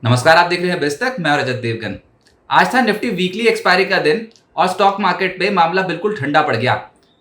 नमस्कार, आप देख रहे हैं बेस्तक। मैं और रजत देवगन। आज था निफ्टी वीकली एक्सपायरी का दिन और स्टॉक मार्केट में मामला बिल्कुल ठंडा पड़ गया।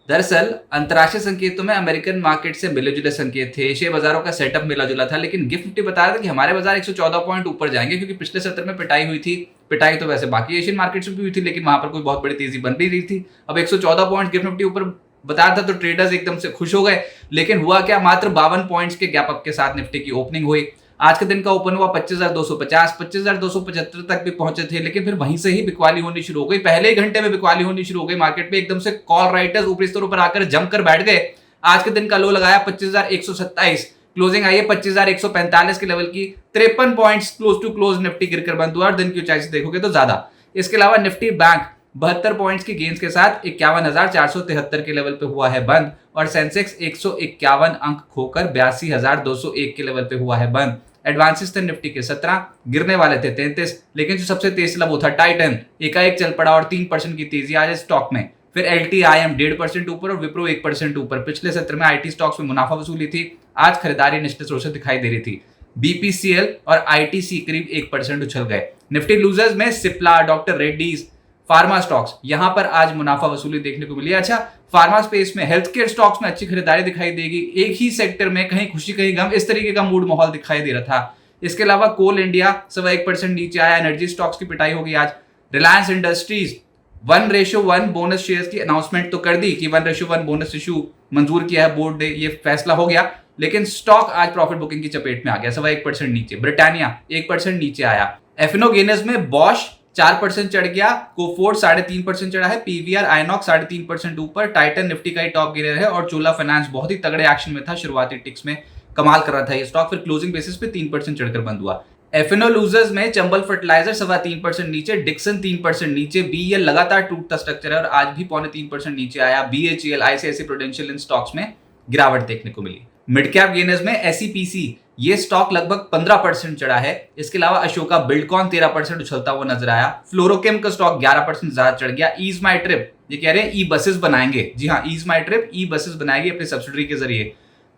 दरअसल अंतर्राष्ट्रीय संकेतों में अमेरिकन मार्केट से मिले जुले संकेत थे, एशियाई बाजारों का सेटअप मिला जुला था, लेकिन गिफ्ट निफ्टी बता रहा था कि हमारे बाजार 114 पॉइंट ऊपर जाएंगे क्योंकि पिछले सत्र में पिटाई हुई थी। पिटाई तो वैसे बाकी एशियन मार्केट्स में भी हुई थी, लेकिन वहां पर कोई बहुत बड़ी तेजी बन नहीं रही थी। अब 114 पॉइंट गिफ्ट निफ्टी ऊपर बता रहा था तो ट्रेडर्स एकदम से खुश हो गए, लेकिन हुआ क्या, मात्र 52 पॉइंट्स के गैप अप के साथ निफ्टी की ओपनिंग हुई। आज के दिन का ओपन हुआ 25,250, 25,275 तक भी पहुंचे थे, लेकिन फिर वहीं से ही बिकवाली होनी शुरू हो गई। पहले ही घंटे में बिकवाली होनी शुरू हो गई मार्केट में। एकदम से कॉल राइटर्स ऊपरी स्तरों पर आकर जमकर बैठ गए। आज के दिन का लो लगाया 25,127, क्लोजिंग आई है 25,145 के लेवल की। 53 points close to close Nifty गिरकर बंद हुआ और दिन की ऊंचाई से देखोगे तो ज्यादा। इसके अलावा निफ्टी बैंक 72 पॉइंट्स की गेंस के साथ 51,473 के लेवल पे हुआ है बंद और सेंसेक्स 151 अंक खोकर 82,201 के लेवल पे हुआ है बंद। एडवांसेस थे निफ्टी के 17, गिरने वाले थे 33, लेकिन जो सबसे तेज चला वो था टाइटन। एकाएक चल पड़ा और 3% की तेजी आज स्टॉक में। फिर LTIM 1.5% ऊपर और विप्रो 1% ऊपर। पिछले सत्र में IT स्टॉक्स में मुनाफा वसूली थी, आज खरीदारी निश्चित रूप से दिखाई दे रही थी। BPCL और ITC करीब 1% उछल गए। निफ्टी लूजर्स में Cipla, doctor Reddy's, pharma stocks, यहां पर आज मुनाफा वसूली देखने को मिली। अच्छा, फार्मा स्पेस में हेल्थ केयर स्टॉक्स में अच्छी खरीदारी दिखाई देगी। एक ही सेक्टर में कहीं खुशी कहीं गम, इस तरीके का मूड माहौल दिखाई दे रहा था। इसके अलावा कोल इंडिया 1.25% नीचे आया। एनर्जी स्टॉक्स की पिटाई होगी आज। रिलायंस इंडस्ट्रीज 1:1 बोनस शेयर्स की अनाउंसमेंट तो कर दी कि 1:1 बोनस इशू मंजूर किया है बोर्ड ने, ये फैसला हो गया, लेकिन स्टॉक आज प्रॉफिट बुकिंग की चपेट में आ गया। 1.25% नीचे। ब्रिटानिया 1% नीचे आया। एफनो गेनर्स में बॉश 4% चढ़ गया, कोफोर्ड 3.5% चढ़ा है, पीवीआर आइनॉक्स 3.5% ऊपर। टाइटन निफ्टी का ही टॉप गेनर है और चोला फाइनेंस बहुत ही तगड़े एक्शन में था, शुरुआती टिक्स में कमाल कर रहा था ये स्टॉक, फिर क्लोजिंग बेसिस पे 3% चढ़कर बंद हुआ। एफएनओ लूजर्स में चंबल फर्टिलाइजर 3.25% नीचे, डिक्सन 3% नीचे। बीएल लगातार टूटता स्ट्रक्चर है और आज भी 3.25% नीचे आया। BHEL, ICICI प्रूडेंशियल इन स्टॉक्स में गिरावट देखने को मिली। मिड कैप गेनर्स में SEPC, ये स्टॉक लगभग 15% चढ़ा है। इसके अलावा अशोका बिल्डकॉन 13% उछलता हुआ नजर आया। फ्लोरोकेम का स्टॉक 11% ज्यादा चढ़ गया। ईज माई ट्रिप, ये कह रहे हैं ई बसेस बनाएंगे। जी हाँ, ईज माई ट्रिप ई बसेस बनाएगी अपने सब्सिडरी के जरिए।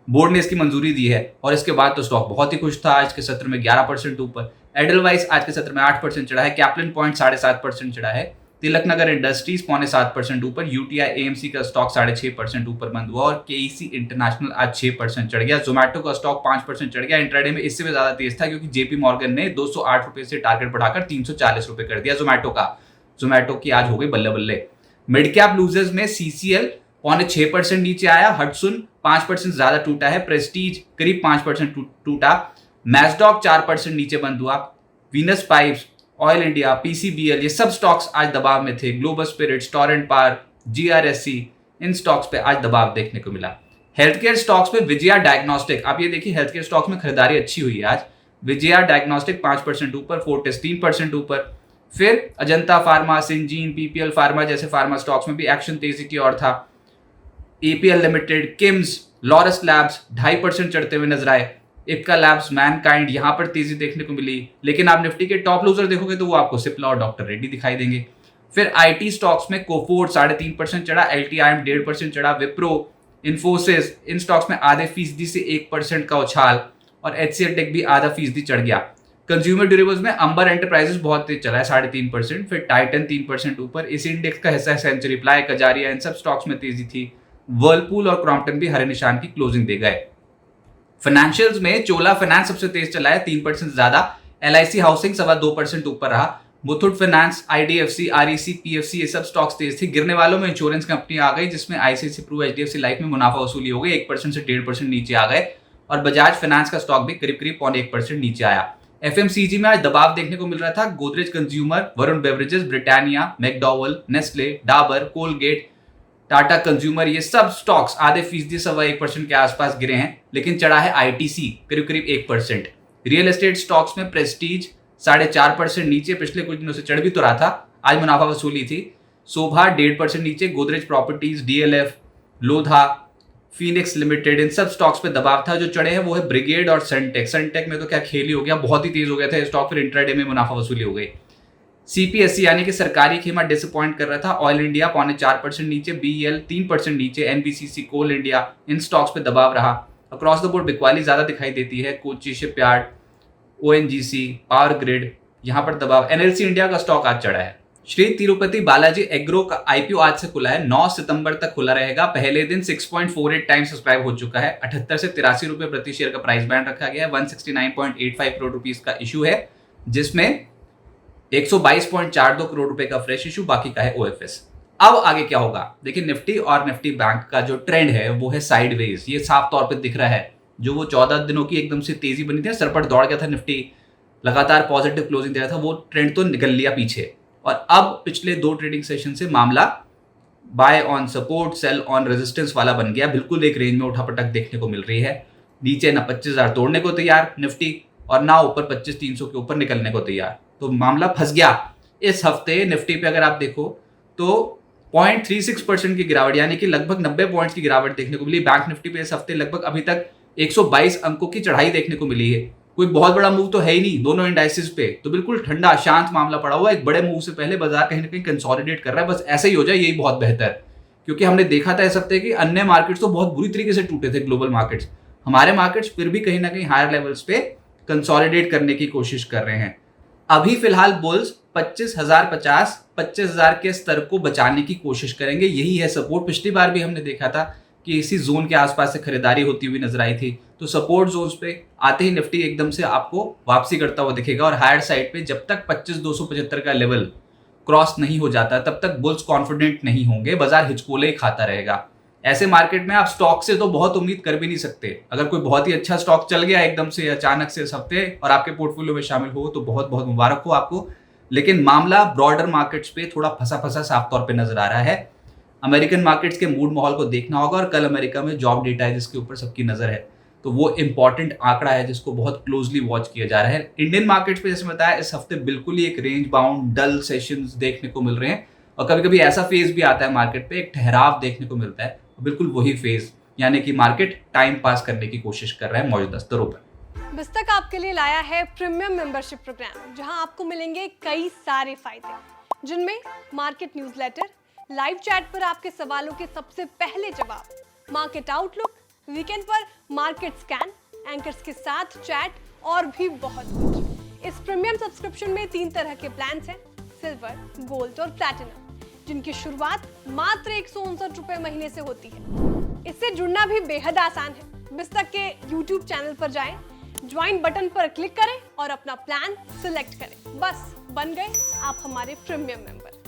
बोर्ड ने इसकी मंजूरी दी है और इसके बाद तो स्टॉक बहुत ही खुश था। आज के सत्र में 11% ऊपर। एडलवाइस आज के सत्र में 8% चढ़ा है। कैप्लिन पॉइंट 7.5% चढ़ा है। तिलक नगर इंडस्ट्रीज 6.25% ऊपर। UTI AMC का स्टॉक 6.5% ऊपर बंद हुआ और KEC इंटरनेशनल आज 6% चढ़ गया। जोमैटो का स्टॉक 5% चढ़ गया। इंट्राडे में इससे भी ज्यादा तेज था क्योंकि JP मॉर्गन ने 208 रुपए से टारगेट बढ़ाकर 340 रुपए कर दिया जोमैटो की आज हो गई बल्ले बल्ले। मिड कैप लूजर्स में CCL 6.5% नीचे आया। हडसुन 5% ज्यादा टूटा है। प्रेस्टीज करीब 5% टूटा। मैसडॉक 4% नीचे बंद हुआ। Venus Pipes, oil India, PCBL, ये सब स्टॉक्स आज दबाव में थे। Global spirits, Torrent power, GRSC, इन स्टॉक्स पे आज दबाव देखने को मिला। हेल्थ केयर स्टॉक्स में विजया डायग्नोस्टिक, आप ये देखिए हेल्थ केयर स्टॉक्स में खरीदारी अच्छी हुई है आज। विजया डायग्नोस्टिक 5% ऊपर, फोर्टिस 3% ऊपर। फिर Ajanta pharma, Syngene, PPL pharma जैसे फार्मा स्टॉक्स में भी एक्शन तेजी की ओर था। APL limited, KIMS, Laurus labs 2.5% चढ़ते हुए नजर आए। इप्का लैब्स, मैनकाइंड, यहां पर तेजी देखने को मिली, लेकिन आप निफ्टी के टॉप लूजर देखोगे तो वो आपको सिप्ला और डॉक्टर रेड्डी दिखाई देंगे। फिर IT स्टॉक्स में कोफोर्ड 3.5% चढ़ा। LTIM 1.5% चढ़ा। विप्रो, इन्फोसिस, इन स्टॉक्स में आधे फीसदी से 1% का उछाल और HCL टेक भी आधा फीसदी चढ़ गया। कंज्यूमर ड्यूरेबल्स में अंबर एंटरप्राइजेस बहुत तेज चला है 3.5%। फिर टाइटन 3% ऊपर। इस इंडेक्स का हिस्सा है सेंचुरी प्लाई, कजारिया, इन सब स्टॉक्स में तेजी थी। वर्लपूल और क्रॉम्पटन भी हरे निशान की क्लोजिंग दे गए। फाइनेंशियल्स में चोला फाइनेंस सबसे तेज चला है 3% ज्यादा। LIC हाउसिंग 2.25% ऊपर रहा। Muthoot finance, IDFC, REC, PFC, ये सब स्टॉक्स तेज थी। गिरने वालों में इंश्योरेंस कंपनी आ गई, जिसमें ICICI प्रू, HDFC लाइफ में मुनाफा वसूली हो गई। 1% से 1.5% नीचे आ गए और बजाज फाइनेंस का स्टॉक भी करीब 0.1% नीचे आया। FMCG में आज दबाव देखने को मिल रहा था। Godrej consumer, Varun beverages, Britannia, McDowell, Nestle, Dabur, Colgate, Tata consumer, ये सब स्टॉक्स आधे फीसदी 1.25% के आसपास गिरे हैं, लेकिन चढ़ा है ITC करीब 1%। रियल एस्टेट स्टॉक्स में प्रेस्टीज 4.5% नीचे, पिछले कुछ दिनों से चढ़ भी तो रहा था, आज मुनाफा वसूली थी। शोभा 1.5% नीचे। Godrej properties, DLF, Lodha, Phoenix limited, इन सब स्टॉक्स पे दबाव था। जो चढ़े हैं वो है ब्रिगेड और सनटेक में तो क्या खेल ही हो गया, बहुत ही तेज हो गया था स्टॉक, फिर इंट्राडे में मुनाफा वसूली हो गई। CPSE यानी कि सरकारी खेमा डिसअपॉइंट कर रहा था। ऑयल इंडिया 4.25% नीचे। BEL 3% नीचे। NBCC, कोल इंडिया, इन स्टॉक्स पे दबाव रहा। अक्रॉस द बोर्ड बिकवाली ज्यादा दिखाई देती है। Kochi shipyard, ONGC, power grid, यहाँ पर दबाव। एनएलसी इंडिया का स्टॉक आज चढ़ा है। श्री तिरुपति बालाजी एग्रो का आईपीओ आज से खुला है, 9 सितंबर तक खुला रहेगा। पहले दिन 6.48 टाइम्स सब्सक्राइब हो चुका है। 78 से 83 रुपए प्रति शेयर का प्राइस बैंड रखा गया है। 169.85 करोड़ रुपीस का इशू है, जिसमें 122.42 करोड़ रुपए का फ्रेश इशू, बाकी का है ओएफएस। अब आगे क्या होगा? देखिए, निफ्टी और निफ्टी बैंक का जो ट्रेंड है वो है साइडवेज। ये साफ तौर पे दिख रहा है। जो वो 14 दिनों की एकदम से तेजी बनी थी, सर पर दौड़ गया था निफ्टी, लगातार पॉजिटिव क्लोजिंग दे रहा था, वो ट्रेंड तो निकल लिया पीछे। और अब पिछले 2 ट्रेडिंग सेशन से मामला buy on support, sell on resistance वाला बन गया। बिल्कुल एक रेंज में उठापटक देखने को मिल रही है। नीचे ना 25,000 तोड़ने को तैयार निफ्टी, और ना ऊपर 25,300 के ऊपर निकलने को तैयार। तो मामला फंस गया। इस हफ्ते निफ्टी पे अगर आप देखो तो 0.36% की गिरावट, यानी कि लगभग 90 पॉइंट्स की गिरावट देखने को मिली। बैंक निफ्टी पे इस हफ्ते लगभग अभी तक 122 अंकों की चढ़ाई देखने को मिली है। कोई बहुत बड़ा मूव तो है ही नहीं दोनों इंडाइसेस पे, तो बिल्कुल ठंडा शांत मामला पड़ा हुआ है। एक बड़े मूव से पहले बाजार कहीं ना कहीं कंसोलिडेट कर रहा है। बस ऐसे ही हो जाए, यही बहुत बेहतर, क्योंकि हमने देखा था इस हफ्ते कि अन्य मार्केट्स तो बहुत बुरी तरीके से टूटे थे, ग्लोबल मार्केट्स। हमारे मार्केट्स फिर भी कहीं ना कहीं हायर लेवल्स पे कंसोलिडेट करने की कोशिश कर रहे हैं। अभी फिलहाल बुल्स 25,050, 25,000 के स्तर को बचाने की कोशिश करेंगे। यही है सपोर्ट। पिछली बार भी हमने देखा था कि इसी जोन के आसपास से खरीदारी होती हुई नजर आई थी। तो सपोर्ट जोन्स पे आते ही निफ्टी एकदम से आपको वापसी करता हुआ दिखेगा। और हायर साइड पे जब तक 25,275 का लेवल क्रॉस नहीं हो जाता, तब तक बुल्स कॉन्फिडेंट नहीं होंगे। बाजार हिचकोले ही खाता रहेगा। ऐसे मार्केट में आप स्टॉक से तो बहुत उम्मीद कर भी नहीं सकते। अगर कोई बहुत ही अच्छा स्टॉक चल गया एकदम से अचानक से इस हफ्ते और आपके पोर्टफोलियो में शामिल हो, तो बहुत बहुत मुबारक हो आपको। लेकिन मामला ब्रॉडर मार्केट्स पे थोड़ा फंसा फंसा साफ तौर पे नजर आ रहा है। अमेरिकन मार्केट्स के मूड माहौल को देखना होगा। और कल अमेरिका में जॉब डेटा है जिसके ऊपर सबकी नजर है, तो वो इंपॉर्टेंट आंकड़ा है जिसको बहुत क्लोजली वॉच किया जा रहा है। इंडियन मार्केट्स पे जैसे बताया, इस हफ्ते बिल्कुल ही एक रेंज बाउंड डल सेशंस देखने को मिल रहे हैं। और कभी कभी ऐसा फेज भी आता है मार्केट पे, एक ठहराव देखने को मिलता है। बिल्कुल वही फेज, यानी कि मार्केट टाइम पास करने की कोशिश कर रहा है मौजूदा स्तरों पर। बिस्तक आपके लिए लाया है प्रीमियम मेंबरशिप प्रोग्राम, जहां आपको मिलेंगे कई सारे फायदे, जिनमें मार्केट न्यूज़लेटर, लाइव चैट पर आपके सवालों के सबसे पहले जवाब, मार्केट आउटलुक, वीकेंड पर मार्केट स्कैन, एंकर्स के साथ चैट और भी बहुत कुछ। इस प्रीमियम सब्सक्रिप्शन में 3 तरह के प्लान्स हैं, सिल्वर, गोल्ड और प्लैटिनम, जिनकी शुरुआत मात्र 159 रुपए महीने से होती है। इससे जुड़ना भी बेहद आसान है। बिस्तक के YouTube चैनल पर जाएं, ज्वाइन बटन पर क्लिक करें और अपना प्लान सिलेक्ट करें। बस बन गए आप हमारे प्रीमियम मेंबर।